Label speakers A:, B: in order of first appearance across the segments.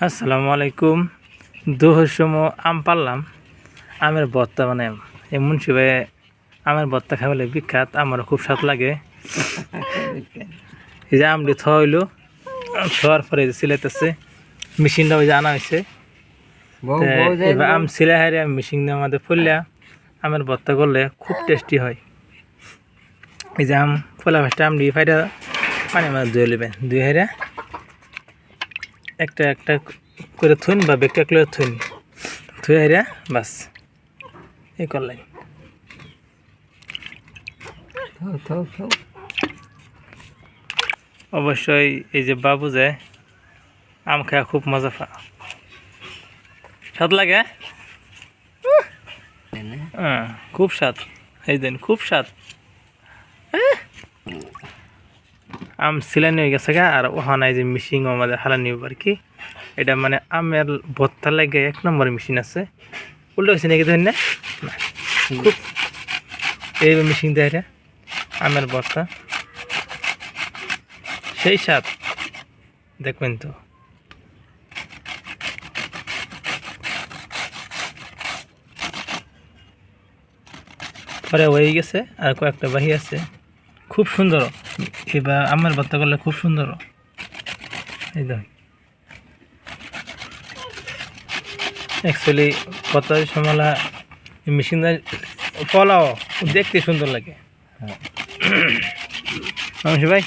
A: আসসালামু আলাইকুম। দুপুর সময় আম পারলাম। আমের ভর্তা মানে এমন ভাই আমের ভর্তা খাইলে বিখ্যাত, আমারও খুব স্বাদ লাগে। এই যে আমটি থোয়া হইলো, থোয়ার পরে সিলাইতেছে মেশিনটা ওই যে আনা হয়েছে। এবার আম সিলাই হারে আমি মেশিন দিয়ে আমাদের ফুললে আমের ভর্তা করলে খুব টেস্টি হয়। এই যে আম ফোলা ফার্স্টে আম দিয়ে ফাইটা পানি মাছ ধুয়ে নেবেন, ধুয়ে হারে একটা একটা করে থইন বা বেগটা করে থইন, থুয়ে হাইরা বাস এই করলেন। অবশ্যই এই যে বাবু যে আম খাওয়া খুব মজা স্বাদ লাগে, খুব স্বাদ। এই দেন খুব স্বাদ। আম সিলানি হয়ে গেছে গা, আর ওখানে যে মেশিন আমাদের হালানি আর কি, এটা মানে আমের ভর্তা লাগে এক নম্বর মেশিন আছে। উল্টো হয়েছে নাকি ধরেন না, খুব এই মেশিন দেয় আমের ভর্তা সেই স্বাদ দেখবেন তো। পরে হয়ে গেছে আর কয়েকটা বাহি আছে, খুব সুন্দর। এবার আমের ভর্তা করলে খুব সুন্দর। এই দেখ অ্যাকচুয়ালি ভর্তার সময় মেশিন ফলাও দেখতে সুন্দর লাগে। মানুষ ভাই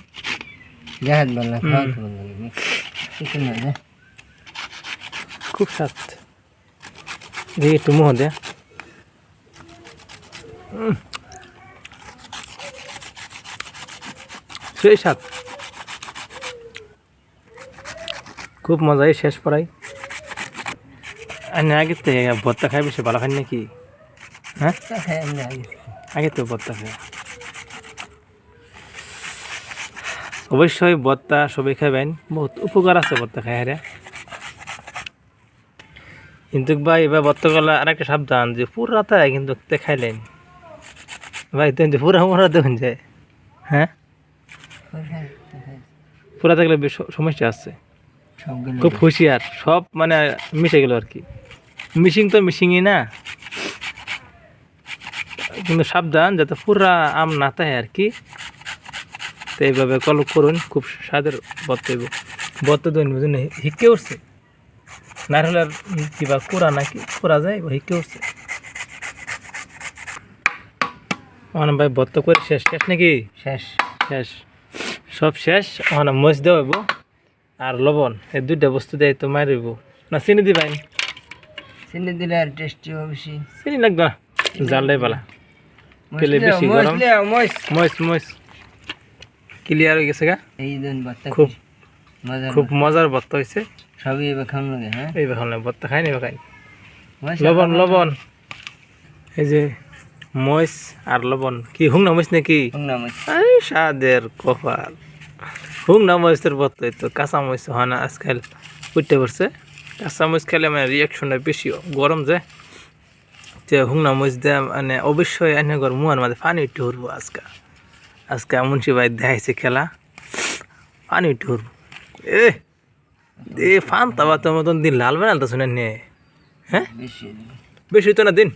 A: খুব স্বাদ। দেখি একটু মুহ দে। সেই স্বাদ, খুব মজাই শেষ পড়াই। আগে তো ভর্তা খাই বেশি ভালো খাই নাকি? হ্যাঁ আগে তো ভর্তা খাই। অবশ্যই ভর্তা সবাই খাবেন, বহুত উপকার আছে ভর্তা খাই হারে। কিন্তু ভাই এবার ভর্তা করলে আর একটা সাবধান, যে পুরাটা কিন্তু খাইলেন ভাই তো পুরা মোরা দেখুন যায়। হ্যাঁ পুরা থাকলে সমস্যা আছে, খুব হুঁশিয়ার। সব মানে মিশে গেল আর কি। মিশিং তো মিশিংই না, কিন্তু সাবধান যাতে পুরা আম না থাকে আর কি। তো এইভাবে কলপ করুন, খুব স্বাদের ভর্তা হইব। ভর্তা দইন বুঝুন হিকে উঠছে না হলে আর কিবা কুড়া নাকি কুড়া যায় হিকে উঠছে। ওখানে ভাই ভর্তা করে শেষ শেষ নাকি? শেষ শেষ সব শেষ। ওখানে মরিচ দেওয়া হইব আর লবণ, এই দুইটা বস্তু দেয় তো মার হইব না। চিনি দিবাই,
B: চিনি দিলে আর টেস্টি হবে বেশি।
A: চিনি লাগবে না, জালটাই পালা কেলে বেশি গরম। মরিচ মরিচ ক্লিয়ার হয়ে গেছে গা।
B: এই দিন ভর্তা
A: খুব
B: মজা,
A: খুব মজার ভর্তা হয়েছে।
B: সবই এবার খাম লাগে। হ্যাঁ
A: এইবার খাওয়া ভর্তা খাই না, খাই লবণ লবণ। এই যে মরিচ আর লবণ কি হুংনা মরিচ নাকি? এই স্বাদের কপাল। হুংনা মরিচের ভর্তা তো কাঁচা মরিচ হয় না আজকাল উঠতে পারছে। কাঁচা মরিচ খেলে মানে রিয়াকশনটা বেশি গরম যায়। যে হুংনা মরিচ দেয় মানে অবশ্যই এনে গর মুহার মাঝে পানি উঠতে উঠবো। আজকে মুন্সি ভাই দেখাইছে খেলা, পানি উঠতে উঠবো। এ ফান্তা বাতার মতন দিন লাল বানালতা শুনে নে। হ্যাঁ বেশি হইতো না দিন,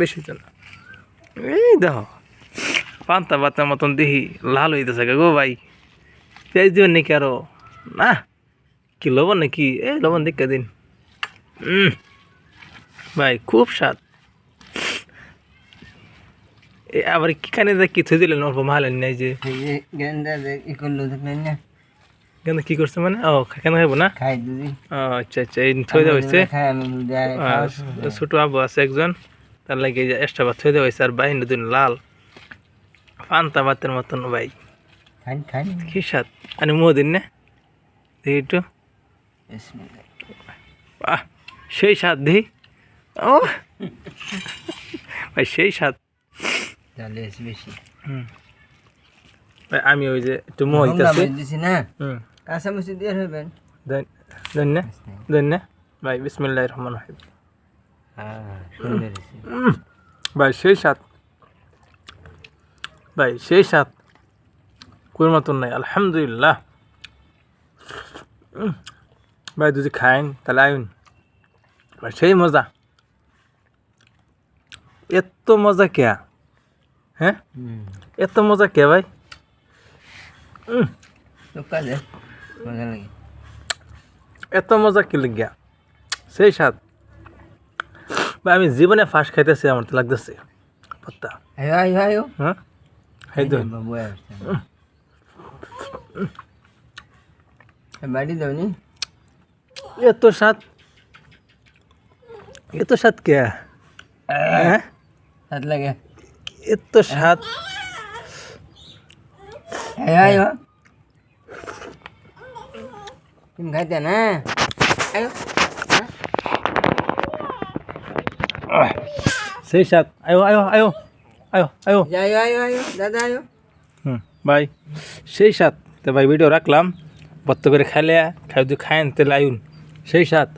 A: বেশি হইতো না। এই দেখো পান্তা বাতার মতন দেখি লাল হইতেছে গো ভাই। পেঁয়াজ দিবেন নাকি আরো? না কি লবণ নাকি? এই লবণ দেখে দিন। ভাই খুব স্বাদ। আবার কিখানে কি থই দিলেন অল্প মাহালেন নাই যে
B: গেন্দা ই করলো দেখলেন না?
A: গেন্দা কি করছে মানে? ও কেন খাইবো না?
B: খাই দিদি।
A: আচ্ছা আচ্ছা, এই থই দেওয়া হয়েছে।
B: খাই
A: ছোট আবু আছে একজন, তার লাগে এক্সট্রা ভাত থই দেওয়া হয়েছে। আর বাহিনী দিন লাল পান্তা ভাতের মতন ভাই,
B: খাই খাই
A: কি স্বাদ। মানে মুহ দিন না দেখি একটু। আহ সেই স্বাদ দিই। ও ভাই সেই স্বাদ।
B: বেশি
A: আমি ওই যে একটু মুহ দিতেছি
B: দিছি না, কাঁচা মরিচ দিয়ে হবেন।
A: দেন না দেন না ভাই। বিসমিল্লাহির রহমানির রহিম। ভাই সেই স্বাদ, ভাই সেই স্বাদ কোন মতন নাই। আলহামদুলিল্লাহ। ভাই যদি খাইন তাহলে আইন ভাই সেই মজা এত মজা কে হ্যাঁ এত মজা কে ভাই
B: তো কাজে মজা লাগে
A: এত মজা কি লাগিয়া সেই স্বাদ ভাই আমি জীবনে ফার্স্ট খাইতেছি আমার তো লাগতেছে পত্তা
B: আয়ো আয়ো আয়ো
A: হ্যাঁ খাই তো
B: বাবু আসছে বাড়ি দাও নি
A: এত স্বাদ কে হ্যাঁ
B: হাত লাগে
A: এত স্বাদ
B: আয়ো আয়ো তুমি খাইতে না আয়ো
A: সেই স্বাদ আয়ো আয়ো আয়ো আয়ো আয়ো
B: আয়ো আয়ো আয়ো দাদা আয়ো
A: ভাই সেই স্বাদ তো ভাই ভিডিও রাখলাম বত্ত করে খাইলে খাই তুই খায়েন তেলে আয়ুন সেই স্বাদ